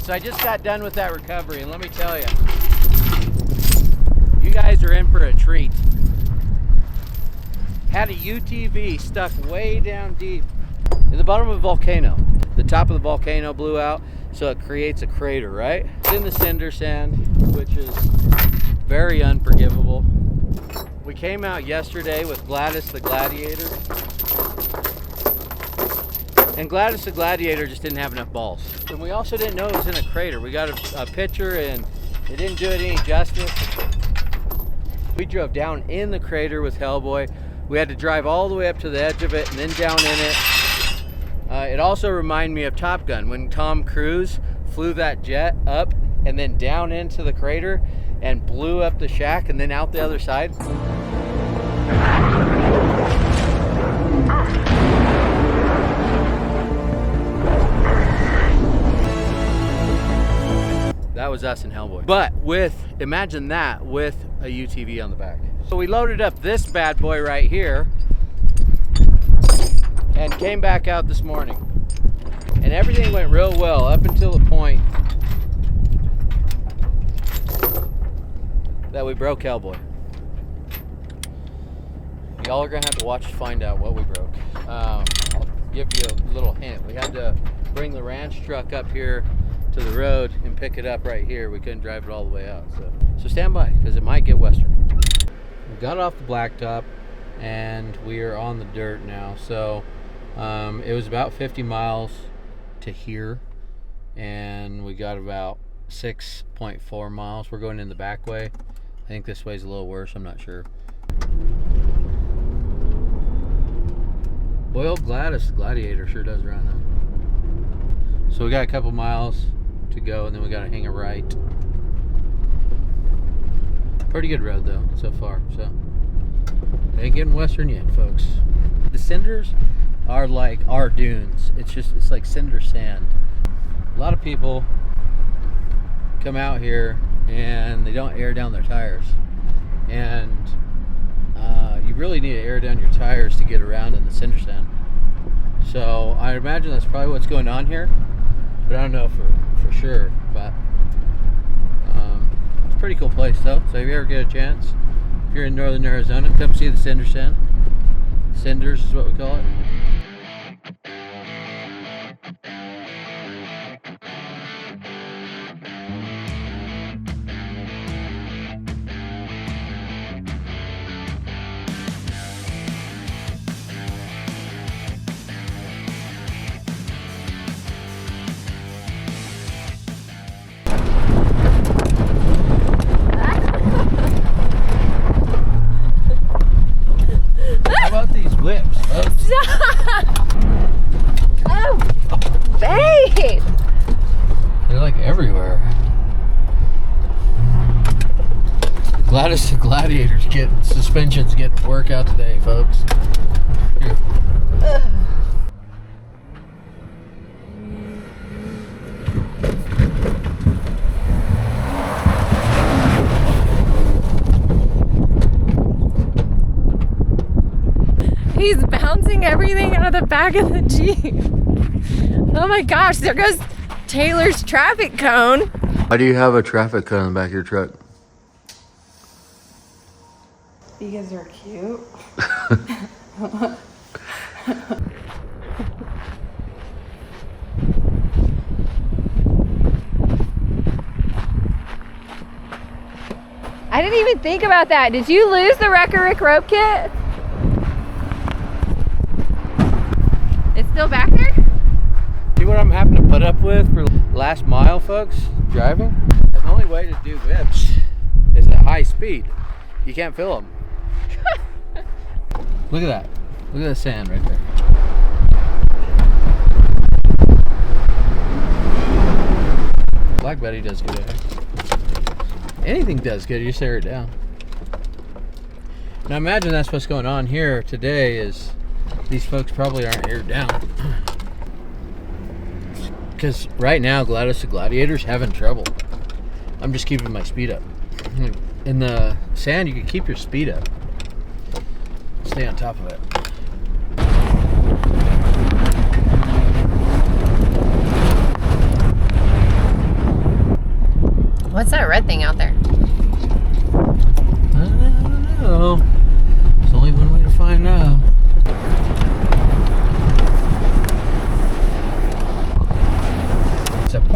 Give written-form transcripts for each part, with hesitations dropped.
So I just got done with that recovery, and let me tell you, you guys are in for a treat. Had a UTV stuck way down deep in the bottom of a volcano. The top of the volcano blew out, so it creates a crater, right? It's in the cinder sand, which is very unforgivable. We came out yesterday with Gladys the Gladiator, and Gladys the Gladiator just didn't have enough balls. And we also didn't know it was in a crater. We got a picture and it didn't do it any justice. We drove down in the crater with Hellboy. We had to drive all the way up to the edge of it and then down in it. It also reminded me of Top Gun when Tom Cruise flew that jet up and then down into the crater and blew up the shack and then out the other side. That was us and Hellboy. But imagine that with a UTV on the back. So we loaded up this bad boy right here and came back out this morning. And everything went real well up until the point that we broke Hellboy. Y'all are gonna have to watch to find out what we broke. I'll give you a little hint. We had to bring the ranch truck up here to the road and pick it up right here. We couldn't drive it all the way out. So stand by, because it might get western. We got off the blacktop and we are on the dirt now. So it was about 50 miles to here, and we got about 6.4 miles. We're going in the back way. I think this way's a little worse, I'm not sure. Boy, old Gladys the Gladiator sure does run, huh? So we got a couple miles to go, and then we got to hang a right. Pretty good road though so far. So ain't getting western yet, folks. The cinders are like our dunes. It's like cinder sand. A lot of people come out here and they don't air down their tires, and you really need to air down your tires to get around in the cinder sand. So I imagine that's probably what's going on here, but I don't know for sure. But it's a pretty cool place though. So if you ever get a chance, if you're in northern Arizona, come see the cinder sand. Cinders is what we call it. Whips. Oh, babe! They're like everywhere. Gladys the Gladiator's suspension's getting work out today, folks. Here. He's bouncing everything out of the back of the Jeep. Oh my gosh, there goes Taylor's traffic cone. Why do you have a traffic cone in the back of your truck? Because they're cute. I didn't even think about that. Did you lose the Wreck-A-Rick rope kit? It's still back there? See what I'm having to put up with for last mile, folks, driving? And the only way to do whips is at high speed. You can't fill them. Look at that. Look at the sand right there. Black Betty does good at it. Anything does good, you just tear it down. Now imagine that's what's going on here today is these folks probably aren't aired down. Because right now Gladys the Gladiator's having trouble. I'm just keeping my speed up. In the sand you can keep your speed up. Stay on top of it.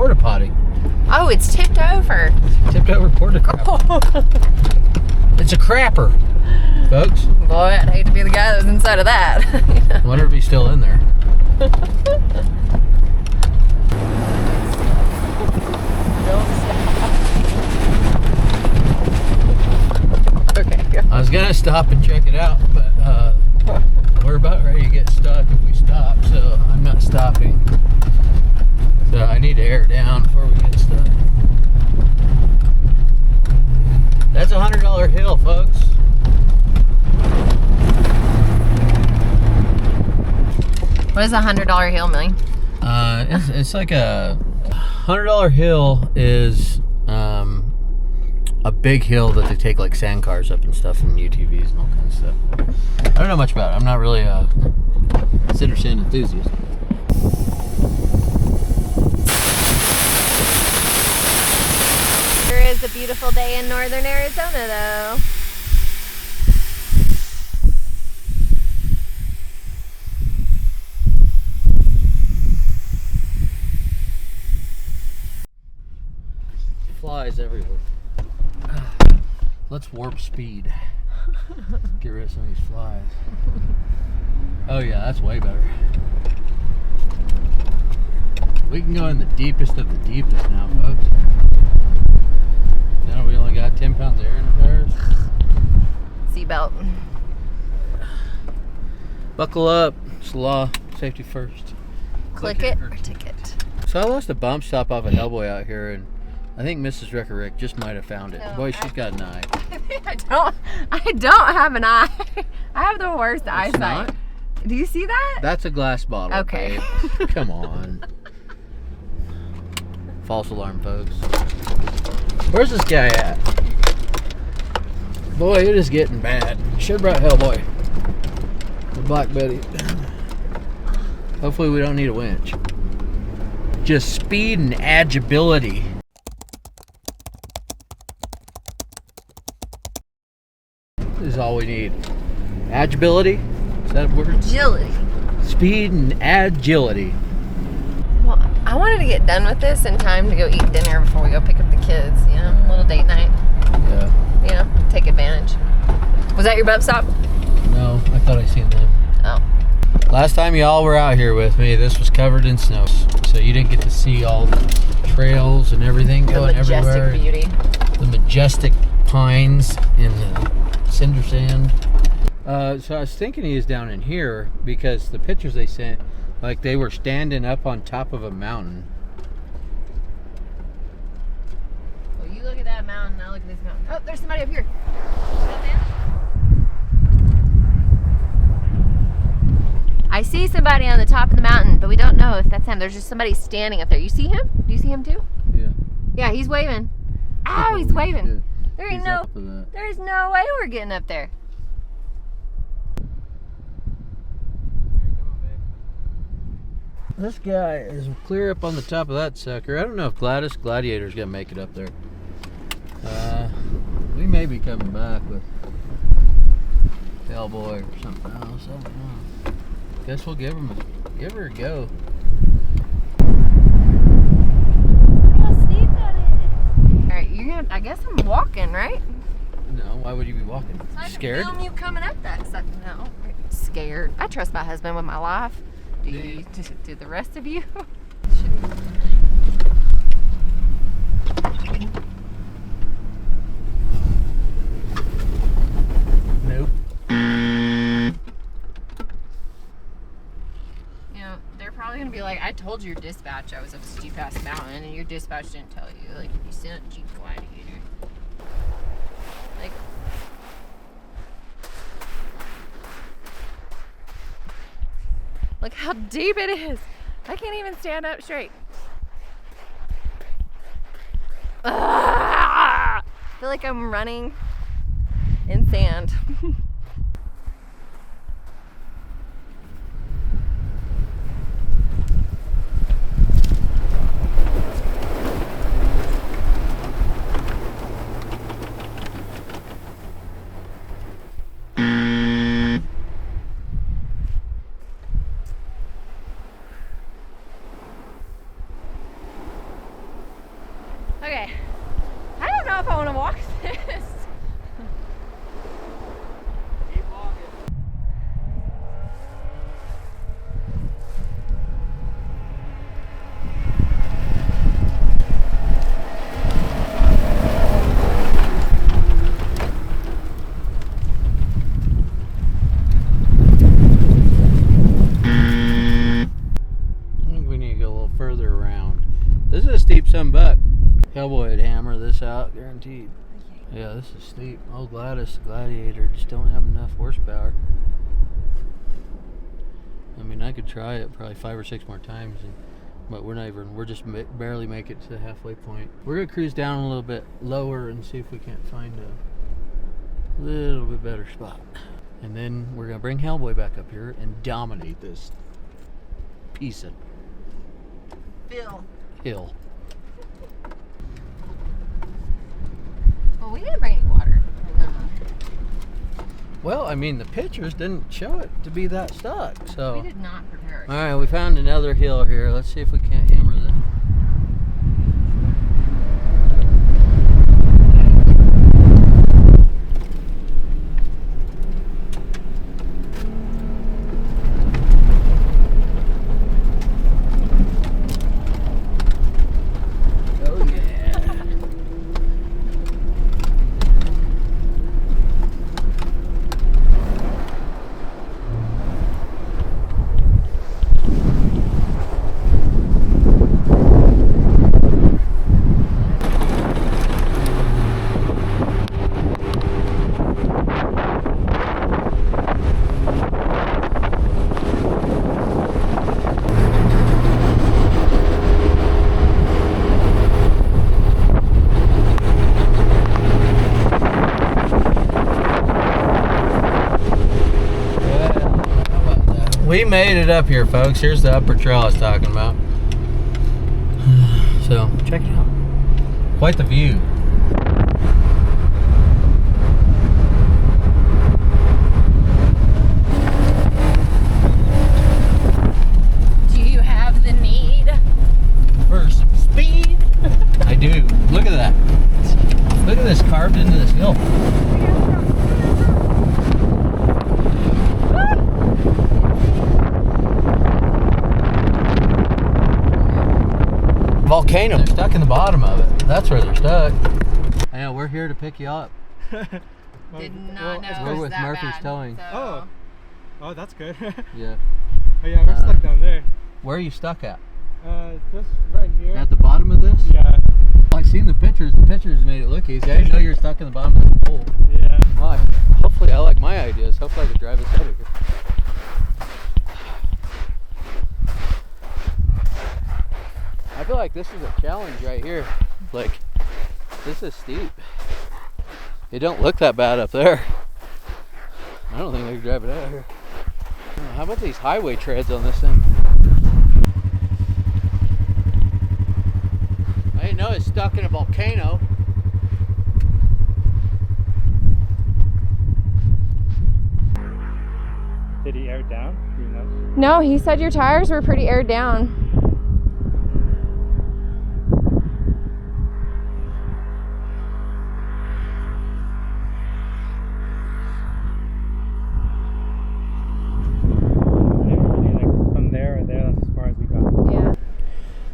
porta potty. Oh, it's tipped over. Tipped over porta crap. It's a crapper, folks. Boy, I'd hate to be the guy that was inside of that. I wonder if he's still in there. Don't stop. Okay, go. I was gonna stop and check it out, but we're about ready to get stuck if we stop, so I'm not stopping. So I need to air down before we get stuck. That's a $100 hill, folks. What is a $100 hill, Millie? It's like a $100 hill is a big hill that they take like sand cars up and stuff and UTVs and all kinds of stuff. I don't know much about it. I'm not really a cinder sand enthusiast. There is a beautiful day in northern Arizona, though. Flies everywhere. Let's warp speed. Get rid of some of these flies. Oh yeah, that's way better. We can go in the deepest of the deepest now, folks. Now we only got 10 pounds of air in the tires. Seatbelt. Buckle up. It's law. Safety first. Click it or ticket. So I lost a bump stop off a Hellboy out here, and I think Mrs. Rick just might have found it. No, Boy, she's got an eye. I don't have an eye. I have the worst eyesight. Not? Do you see that? That's a glass bottle. Okay. Babe. Come on. False alarm, folks. Where's this guy at? Boy, it is getting bad. Should have brought Hellboy. The Black Betty. Hopefully we don't need a winch. Just speed and agility. Is all we need. Agility? Is that a word? Agility. Speed and agility. Well, I wanted to get done with this in time to go eat dinner before we go pick up the kids. You know, a little date night. Yeah. You know, take advantage. Was that your bump stop? No, I thought I seen them. Oh. Last time y'all were out here with me, this was covered in snow, so you didn't get to see all the trails and everything going everywhere. The majestic beauty. The majestic pines in the cinder sand. So I was thinking he was down in here because the pictures they sent, like they were standing up on top of a mountain. Well, you look at that mountain, I look at this mountain. Oh, there's somebody up here. I see somebody on the top of the mountain, but we don't know if that's him. There's just somebody standing up there. You see him? Do you see him too? Yeah. Yeah, he's waving. Oh, he's waving. Shit. There ain't He's no, up to that. there's no way we're getting up there. This guy is clear up on the top of that sucker. I don't know if Gladys Gladiator is gonna make it up there. We may be coming back with Hellboy or something else. I don't know. Guess we'll give her a go. Look how steep that is. All right, you're gonna. I guess I'm walking, right? No, why would you be walking? So I can Scared? film you coming up that stuff. No, scared. I trust my husband with my life. Do the rest of you? Nope. You know, they're probably gonna be like, I told your dispatch I was up a steep ass mountain, and your dispatch didn't tell you. Like, you sent Jeep Gladiator. Like, look how deep it is. I can't even stand up straight. Ah! I feel like I'm running in sand. Okay. I don't know if I want to walk this. Keep walking. Further around. This is a steep buck. Hellboy would hammer this out, guaranteed. Yeah, this is steep. Oh, Gladys the Gladiator just don't have enough horsepower. I mean, I could try it probably 5 or 6 more times, but we're just barely make it to the halfway point. We're gonna cruise down a little bit lower and see if we can't find a little bit better spot. And then we're gonna bring Hellboy back up here and dominate this piece of hill. Well, we didn't bring any water. Well, I mean, the pictures didn't show it to be that stuck, so. We did not prepare. All right, we found another hill here. Let's see if we can't hammer this. We made it up here, folks. Here's the upper trail I was talking about. So, check it out. Quite the view. Do you have the need for some speed? I do. Look at that. Look at this carved into this hill. Volcano. They're stuck in the bottom of it. That's where they're stuck. I know, we're here to pick you up. Did not know it We're was with that Murphy's bad, Towing. so. Oh, that's good. Yeah. Oh yeah, we're stuck down there. Where are you stuck at? Just right here. At the bottom of this? Yeah. Well, I seen the pictures. The pictures made it look easy. I didn't know you were stuck in the bottom of the hole. Yeah. Well, hopefully I like my ideas. Hopefully I can drive this out of here. I feel like this is a challenge right here. Like, this is steep. It don't look that bad up there. I don't think I can drive it out of here. How about these highway treads on this thing? I didn't know it's stuck in a volcano. Did he air it down? Do you know? No, he said your tires were pretty aired down.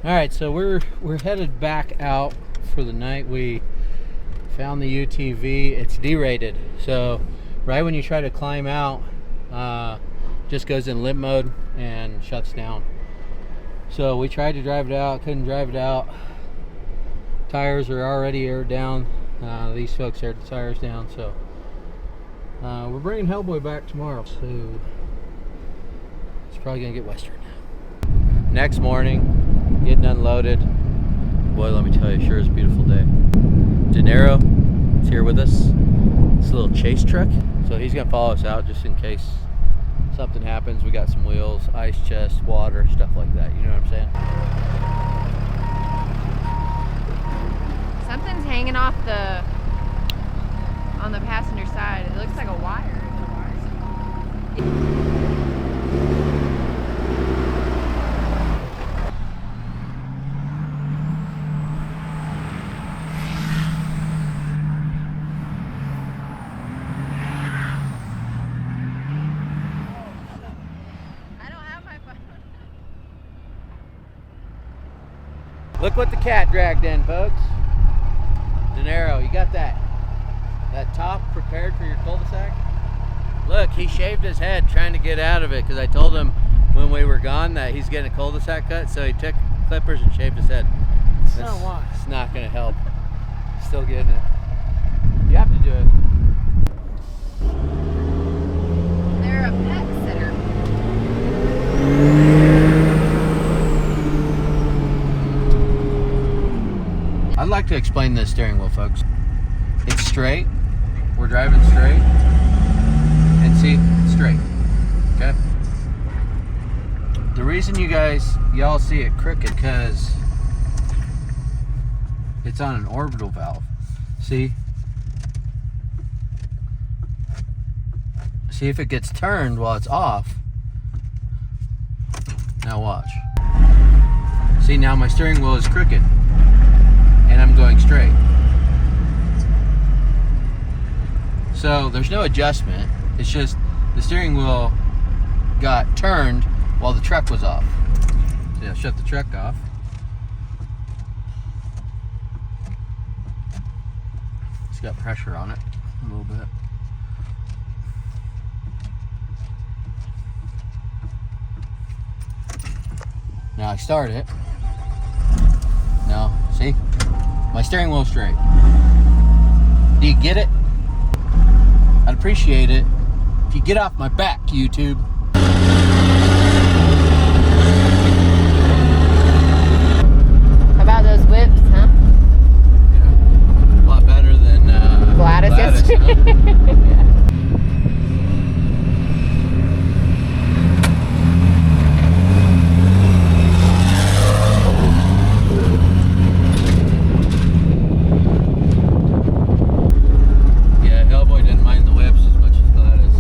All right, so we're headed back out for the night. We found the UTV. It's derated, so right when you try to climb out, just goes in limp mode and shuts down. So we tried to drive it out, couldn't drive it out. Tires are already aired down. These folks aired the tires down, so we're bringing Hellboy back tomorrow. So it's probably gonna get western. Next morning, getting unloaded. Boy, let me tell you, sure is a beautiful day. De Niro is here with us. It's a little chase truck. So he's gonna follow us out just in case something happens. We got some wheels, ice chest, water, stuff like that. You know what I'm saying? Something's hanging off on the passenger side. It looks like a wire. Look what the cat dragged in, folks. De Niro, you got that top prepared for your cul-de-sac? Look, he shaved his head trying to get out of it because I told him when we were gone that he's getting a cul-de-sac cut, so he took clippers and shaved his head. So what? It's not gonna help. Still getting it. You have to do it. They're a pet sitter. I'd like to explain this steering wheel, folks. It's straight. We're driving straight. And see, straight. Okay? The reason y'all see it crooked because it's on an orbital valve. See? See if it gets turned while it's off. Now watch. See, now my steering wheel is crooked. And I'm going straight. So there's no adjustment. It's just the steering wheel got turned while the truck was off. So I'll shut the truck off. It's got pressure on it a little bit. Now I start it. Now, see? My steering wheel's straight. Do you get it? I'd appreciate it if you get off my back, YouTube. How about those whips, huh? Yeah. A lot better than Gladys yesterday. Huh? Yeah. Yeah, Hellboy didn't mind the whips as much as Gladys.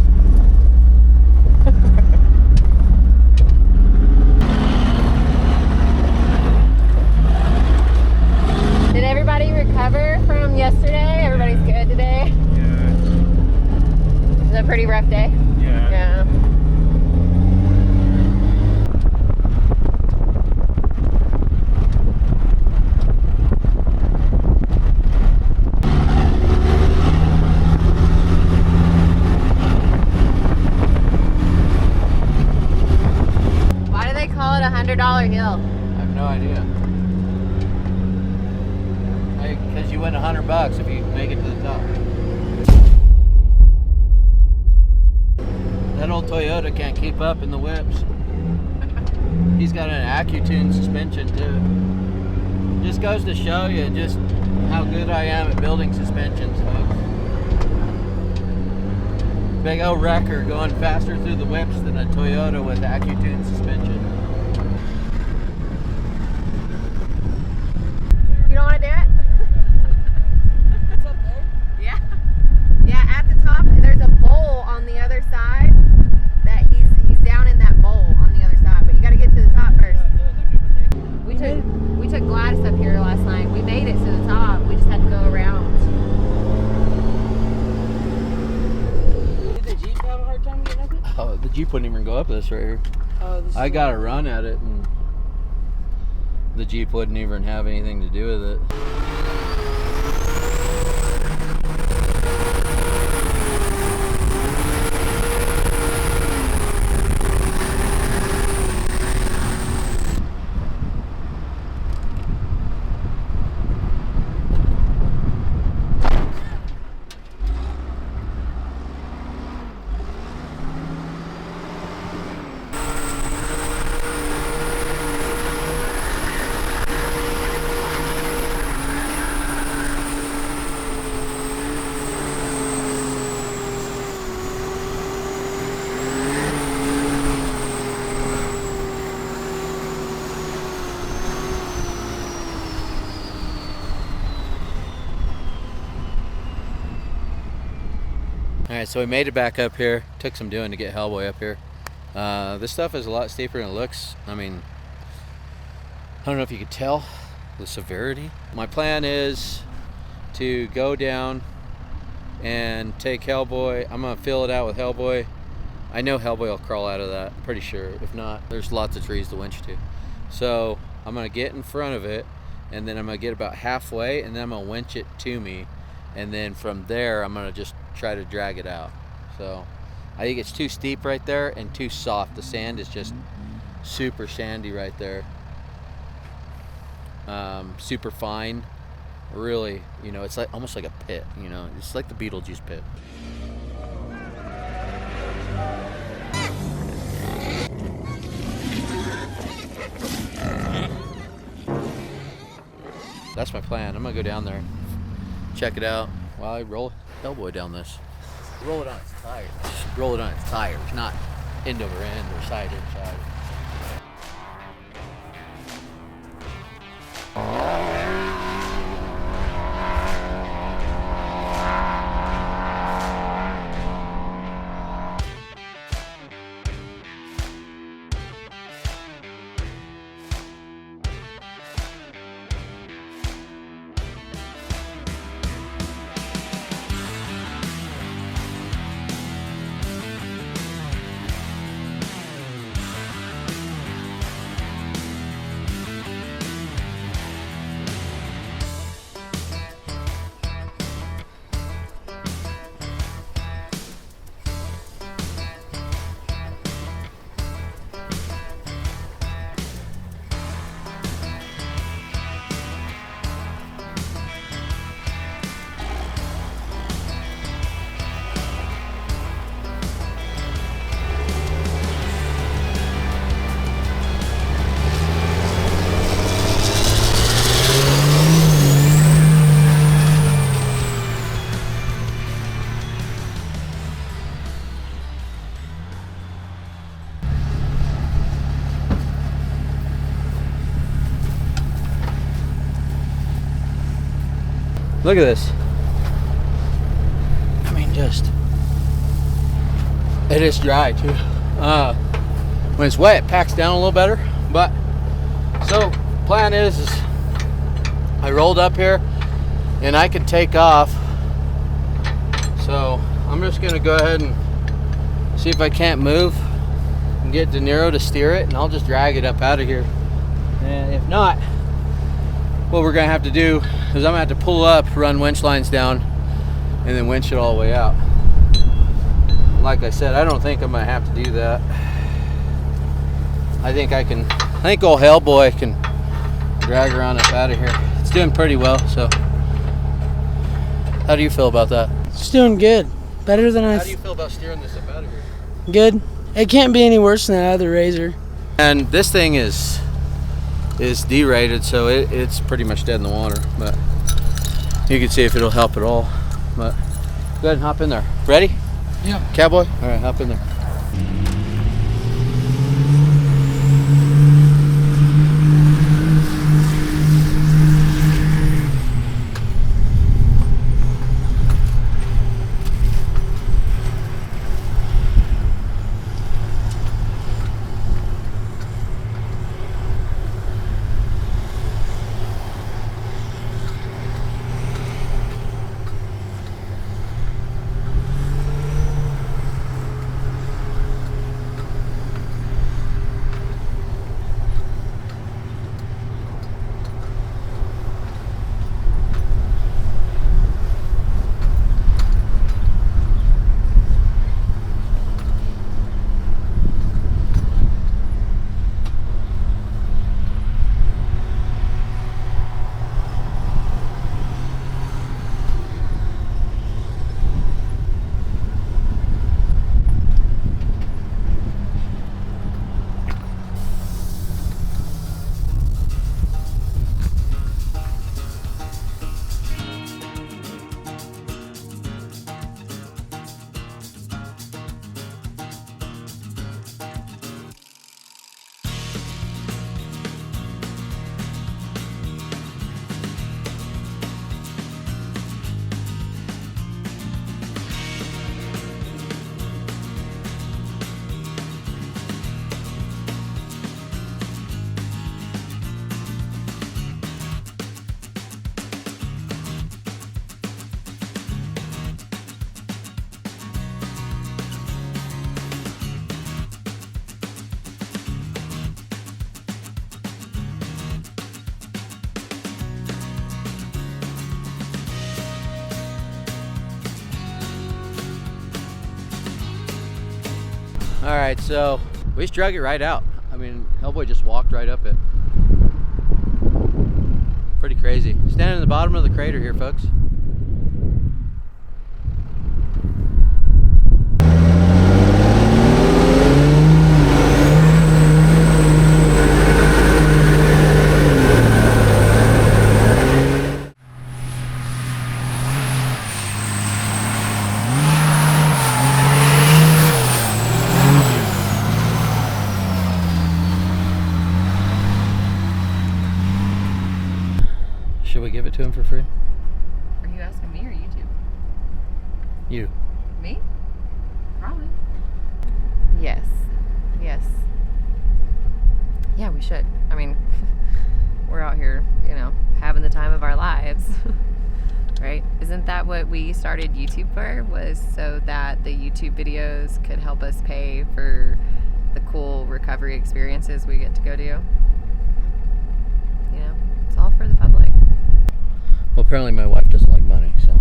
Did everybody recover from yesterday? Everybody's good today? Yeah. It was a pretty rough day. Yeah. Yeah. Why do they call it $100 hill? I have no idea. Because you win $100 if you make it to the top. That old Toyota can't keep up in the whips. He's got an AccuTune suspension too. Just goes to show you just how good I am at building suspensions, folks. Big old wrecker going faster through the whips than a Toyota with AccuTune suspension. You don't want to do it? It's up there? Yeah. Yeah, at the top, there's a bowl on the other side that he's down in that bowl on the other side, but you got to get to the top first. We took Gladys up here last night. We made it to the top. We just had to go around. Did the Jeep have a hard time getting up it? Oh, the Jeep wouldn't even go up this right here. Oh, this I is got a run at it and the Jeep wouldn't even have anything to do with it. Alright, so we made it back up here. Took some doing to get Hellboy up here. This stuff is a lot steeper than it looks. I mean, I don't know if you could tell the severity. My plan is to go down and take Hellboy. I'm going to fill it out with Hellboy. I know Hellboy will crawl out of that, pretty sure. If not, there's lots of trees to winch to. So I'm going to get in front of it and then I'm gonna get about halfway, and then I'm gonna winch it to me, and then from there I'm gonna just try to drag it out. So I think it's too steep right there and too soft. The sand is just super sandy right there. Super fine, really, you know, it's like almost like a pit, you know, it's like the Beetlejuice pit. That's my plan. I'm gonna go down there, check it out while I roll Hellboy down this. Roll it on its tires. Roll it on its tires, not end over end or side over side. Look at this. I mean, it is dry too. When it's wet, it packs down a little better. But so plan is I rolled up here and I can take off. So I'm just gonna go ahead and see if I can't move and get De Niro to steer it, and I'll just drag it up out of here. And if not, what we're gonna have to do is I'm gonna have to pull up, run winch lines down, and then winch it all the way out. Like I said, I don't think I'm gonna have to do that. I think old Hellboy can drag her on up out of here. It's doing pretty well, so. How do you feel about that? It's doing good. Better than How do you feel about steering this up out of here? Good. It can't be any worse than that other Razor. And this thing is derated, so it's pretty much dead in the water, but you can see if it'll help at all. But go ahead and hop in there. Ready? Yeah. Cowboy? All right, hop in there. All right, so we just drug it right out. I mean, Hellboy just walked right up it. Pretty crazy. Standing in the bottom of the crater here, folks. Should we give it to him for free? Are you asking me or YouTube? You. Me? Probably. Yes. Yes. Yeah, we should. I mean, we're out here, you know, having the time of our lives. Right? Isn't that what we started YouTube for? Was so that the YouTube videos could help us pay for the cool recovery experiences we get to go do. You know, it's all for the public. Well, apparently my wife doesn't like money, so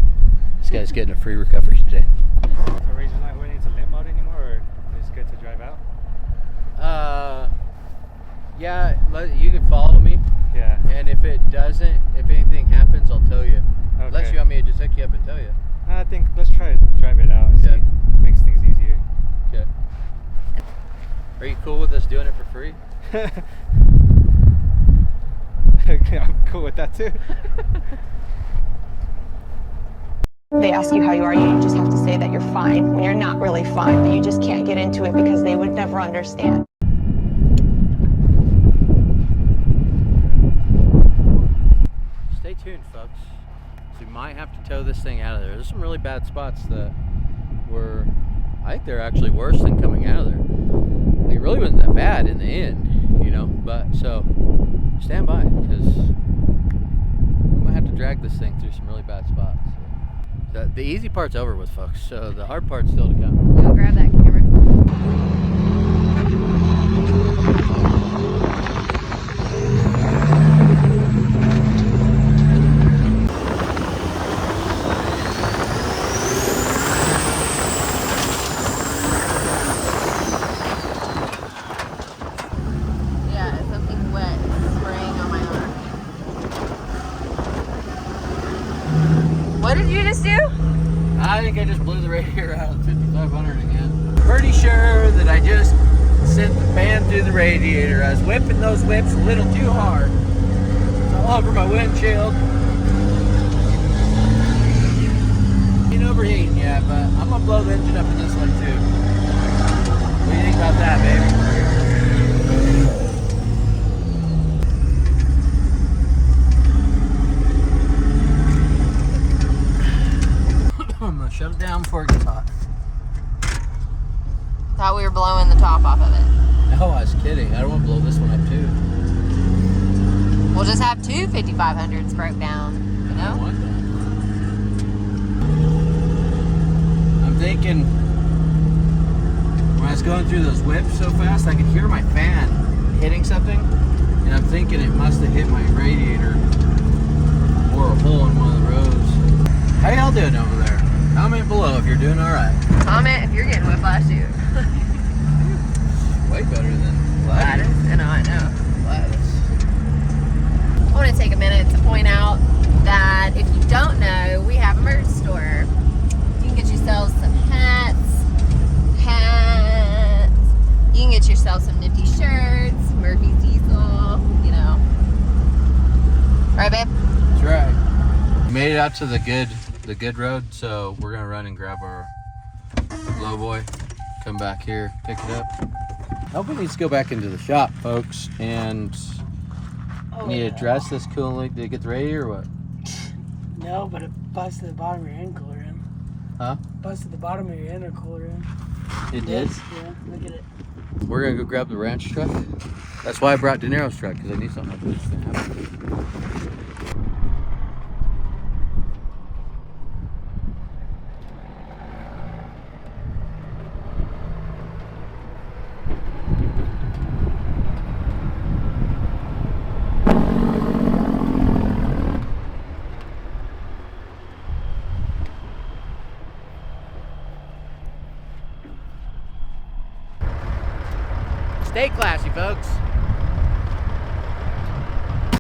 this guy's getting a free recovery today. So Rachel's not willing to limp mode anymore, or it's good to drive out? Yeah, you can follow me, Yeah. and if it doesn't, if anything happens, I'll tell you. Unless Okay. you want me to just hook you up and tell you. I think let's try to drive it out and Okay. see. Makes things easier. Okay. Are you cool with us doing it for free? Okay, I'm cool with that too. They ask you how you are, you just have to say that you're fine when you're not really fine, but you just can't get into it because they would never understand. Stay tuned, folks. So we might have to tow this thing out of there. There's some really bad spots that were, I think they're actually worse than coming out of there. It really wasn't that bad in the end, you know, but so stand by because we might have to drag this thing through some really bad spots. So, the easy part's over with, folks, so the hard part's still to come. You want to grab that camera? Yeah, something wet spraying on my arm. What did you just do? I think I just blew the radiator out of 5500 again. Pretty sure that I just sent the fan through the radiator. I was whipping those whips a little too hard. It's all over my windshield. Ain't overheating yet, but I'm gonna blow the engine up in this one too. What do you think about that, baby? I'm gonna shut it down before it gets hot. Thought we were blowing the top off of it. No, I was kidding. I don't want to blow this one up too. We'll just have two 5500s broke down, you I don't know? want that. I'm thinking when I was going through those whips so fast, I could hear my fan hitting something, and I'm thinking it must have hit my radiator or a hole in one of the rows. How y'all doing over there? Comment below if you're doing all right. Comment if you're getting whiplash too. Way better than Gladys. I know. Gladys. I want to take a minute to point out that if you don't know, we have a merch store. You can get yourself some hats. You can get yourself some nifty shirts, Murphy's Diesel, you know. Right, babe? That's right. We made it out to the good road, so we're gonna run and grab our low boy, come back here, pick it up. Hopefully needs to go back into the shop, folks, and need to address this coolant. Did it get the radiator or what? No, but it busted the bottom of your intercooler in. Huh? Busted the bottom of your intercooler in. It did? Yeah, look at it. We're gonna go grab the ranch truck. That's why I brought De Niro's truck, because I knew something like this was gonna happen. Stay classy, folks.